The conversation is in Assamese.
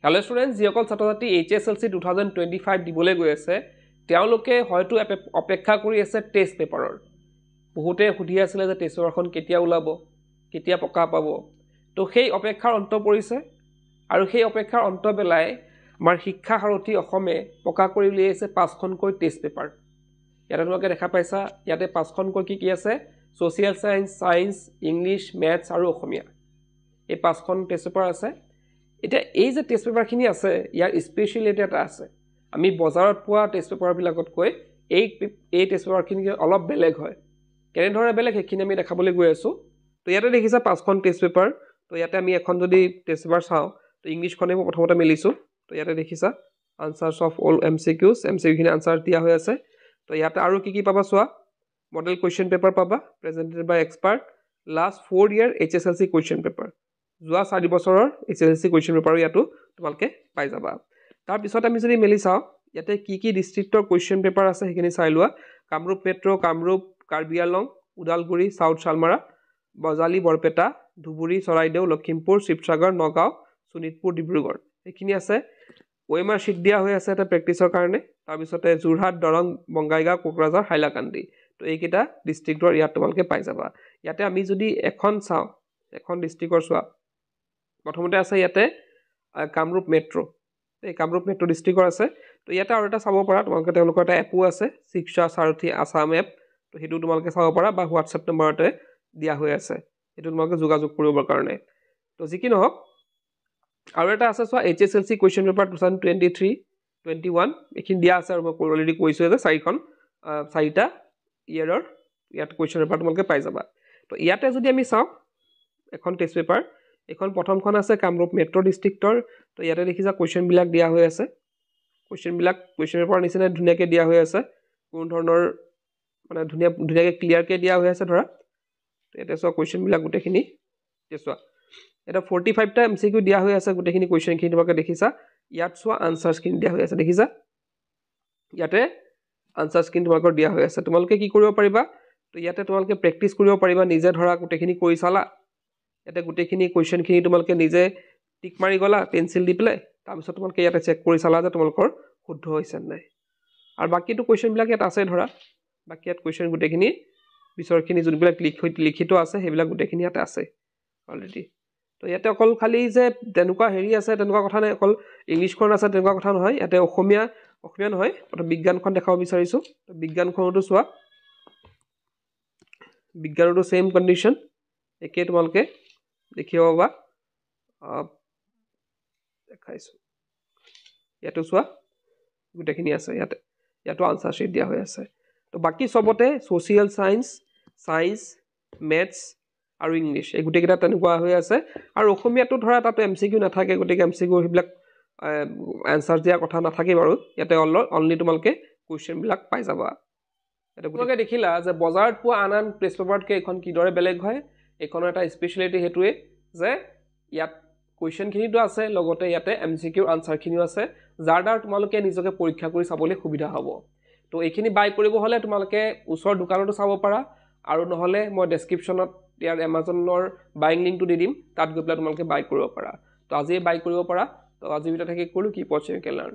হেল্ল' ষ্টুডেণ্টছ, যিসকল ছাত্ৰ ছাত্ৰী HSLC 2025 দিবলৈ গৈ আছে তেওঁলোকে হয়তো অপেক্ষা কৰি আছে টেষ্ট পেপাৰৰ। বহুতে সুধি আছিলে যে টেষ্ট পেপাৰখন কেতিয়া ওলাব, কেতিয়া পকা পাব। তো সেই অপেক্ষাৰ অন্ত পৰিছে আৰু সেই অপেক্ষাৰ অন্ত বেলাই আমাৰ শিক্ষা সাৰথী অসমে পকা কৰি উলিয়াইছে 5খনকৈ টেষ্ট পেপাৰ। ইয়াতে তোমালোকে দেখা পাইছা, ইয়াতে 5খনকৈ কি আছে? Social science, science, English, maths আৰু অসমীয়া। এই 5খন টেষ্ট পেপাৰ আছে। এতিয়া এই যে টেষ্ট পেপাৰখিনি আছে ইয়াৰ স্পেচিয়েলিটি এটা আছে। আমি বজাৰত পোৱা টেষ্ট পেপাৰবিলাকতকৈ এই টেষ্ট পেপাৰখিনি অলপ বেলেগ হয়। কেনেধৰণে বেলেগ সেইখিনি আমি দেখাবলৈ গৈ আছোঁ। তো ইয়াতে দেখিছা 5খন টেষ্ট পেপাৰ। তো ইয়াতে আমি এখন যদি টেষ্ট পেপাৰ চাওঁ, তো ইংলিছখনেই মই প্ৰথমতে মেলিছোঁ। তো ইয়াতে দেখিছা আনচাৰ্ছ অফ অল MCQখিনি আনচাৰ দিয়া হৈ আছে। তো ইয়াতে আৰু কি পাবা চোৱা, মডেল কুৱেশ্যন পেপাৰ পাবা, presented by expert, last 4 year HSLC question paper. যোৱা 4 বছৰৰ HSLC কুৱেশ্যন পেপাৰো ইয়াতো তোমালোকে পাই যাবা। তাৰপিছত আমি যদি মেলি চাওঁ, ইয়াতে কি ডিষ্ট্ৰিক্টৰ কুৱেশ্যন পেপাৰ আছে সেইখিনি চাই লোৱা। কামৰূপ মেট্ৰ', কামৰূপ, কাৰ্বি আংলং, ওদালগুৰি, চাউথ শালমাৰা, বজালী, বৰপেটা, ধুবুৰী, চৰাইদেউ, লখিমপুৰ, শিৱসাগৰ, নগাঁও, শোণিতপুৰ, ডিব্ৰুগড় এইখিনি আছে। OMR শ্বীট দিয়া হৈ আছে এটা প্ৰেক্টিছৰ কাৰণে। তাৰপিছতে যোৰহাট, দৰং, বঙাইগাঁও, কোকৰাঝাৰ, হাইলাকান্দি। তো এইকেইটা ডিষ্ট্ৰিক্টৰ ইয়াত তোমালোকে পাই যাবা। ইয়াতে আমি যদি এখন চাওঁ, এখন ডিষ্ট্ৰিক্টৰ চোৱা, প্ৰথমতে আছে ইয়াতে কামৰূপ মেট্ৰ'। এই কামৰূপ মেট্ৰ' ডিষ্ট্ৰিক্টৰ আছে। তো ইয়াতে আৰু এটা চাব পাৰা, তোমালোকে তেওঁলোকৰ এটা এপো আছে, শিক্ষা সাৰথী আছাম এপ। তো সেইটো তোমালোকে চাব পাৰা বা হোৱাটছএপ নম্বৰতে দিয়া হৈ আছে, সেইটো তোমালোকে যোগাযোগ কৰিবৰ কাৰণে। তো যি কি নহওক, আৰু এটা আছে চোৱা HSLC কুৱেশ্যন পেপাৰ 2023-21 এইখিনি দিয়া আছে। আৰু মই অলৰেডি কৈছোঁ যে 4টা ইয়েৰৰ ইয়াত কুৱেশ্যন পেপাৰ তোমালোকে পাই যাবা। তো ইয়াতে যদি আমি চাওঁ এখন টেষ্ট পেপাৰ, এখন প্ৰথমখন আছে কামৰূপ মেট্ৰ' ডিষ্ট্ৰিক্টৰ। তো ইয়াতে দেখিছা কুৱেশ্যনবিলাক দিয়া হৈ আছে। কুৱেশ্যন পেপাৰ নিচিনা ধুনীয়াকৈ দিয়া হৈ আছে, কোনো ধৰণৰ মানে ধুনীয়াকৈ ক্লিয়াৰকৈ দিয়া হৈ আছে ধৰা। তো ইয়াতে চোৱা কুৱেশ্যনবিলাক গোটেইখিনি চোৱা, এটা 45টা MCQ দিয়া হৈ আছে। গোটেইখিনি কুৱেশ্যনখিনি তোমালোকে দেখিছা। ইয়াত চোৱা আনচাৰ্ছখিনি দিয়া হৈ আছে, দেখিছা ইয়াতে আনচাৰ্ছখিনি তোমালোকৰ দিয়া হৈ আছে। তোমালোকে কি কৰিব পাৰিবা, তো ইয়াতে তোমালোকে প্ৰেক্টিছ কৰিব পাৰিবা। নিজে ধৰা গোটেইখিনি কৰি চালা, ইয়াতে গোটেইখিনি কুৱেশ্যনখিনি তোমালোকে নিজে টিক মাৰি গ'লা পেঞ্চিল দি পেলাই। তাৰপিছত তোমালোকে ইয়াতে চেক কৰি চালা যে তোমালোকৰ শুদ্ধ হৈছে নাই। আৰু বাকীটো কুৱেশ্যনবিলাক ইয়াত আছে ধৰা, বাকী ইয়াত কুৱেশ্যন গোটেইখিনি পিছৰখিনি যোনবিলাক লিখিত আছে সেইবিলাক গোটেইখিনি ইয়াতে আছে অলৰেডি। তো ইয়াতে অকল খালি যে তেনেকুৱা আছে তেনেকুৱা কথা নাই, অকল ইংলিছখন আছে তেনেকুৱা কথা নহয়। ইয়াতে অসমীয়া নহয়, বিজ্ঞানখন দেখাব বিচাৰিছোঁ। বিজ্ঞানখনতো চোৱা, বিজ্ঞানতো ছেইম কণ্ডিশ্যন একেই তোমালোকে দেখিব পাবা। দেখাইছোঁ, ইয়াতো চোৱা গোটেইখিনি আছে। ইয়াতো আনচাৰ শ্বীট দিয়া হৈ আছে। তো বাকী চবতে ছ'চিয়েল সায়েন্স, সায়েন্স, মেথছ আৰু ইংলিছ এই গোটেইকেইটা তেনেকুৱা হৈ আছে। আৰু অসমীয়াটো ধৰা তাতো MCQ নাথাকে, গতিকে MCQ সেইবিলাক এনচাৰ দিয়াৰ কথা নাথাকে বাৰু। ইয়াতে অনলি তোমালোকে কুৱেশ্যনবিলাক পাই যাবা। তোমালোকে দেখিলা যে বজাৰত পোৱা আন টেষ্ট পেপাৰতকৈ এইখন কিদৰে বেলেগ হয়। এইখনৰ এটা স্পেচিয়েলিটি সেইটোৱে যে ইয়াত কুৱেশ্যনখিনিতো আছে, লগতে ইয়াতে MCQ আনচাৰখিনিও আছে, যাৰ দ্বাৰা তোমালোকে নিজকে পৰীক্ষা কৰি চাবলৈ সুবিধা হ'ব। তো এইখিনি বাই কৰিব হ'লে তোমালোকে ওচৰৰ দোকানতো চাব পাৰা, আৰু নহ'লে মই ডেছক্ৰিপশ্যনত ইয়াৰ এমাজনৰ বাইং লিংকটো দি দিম, তাত গৈ পেলাই তোমালোকে বাই কৰিব পাৰা। তো আজিয়ে বাই কৰিব পাৰা। তো আজি ভিডিঅ'ত শেষ কৰিলোঁ, কিপ ৱাচিং, ইউ কেন লাৰ্ণ।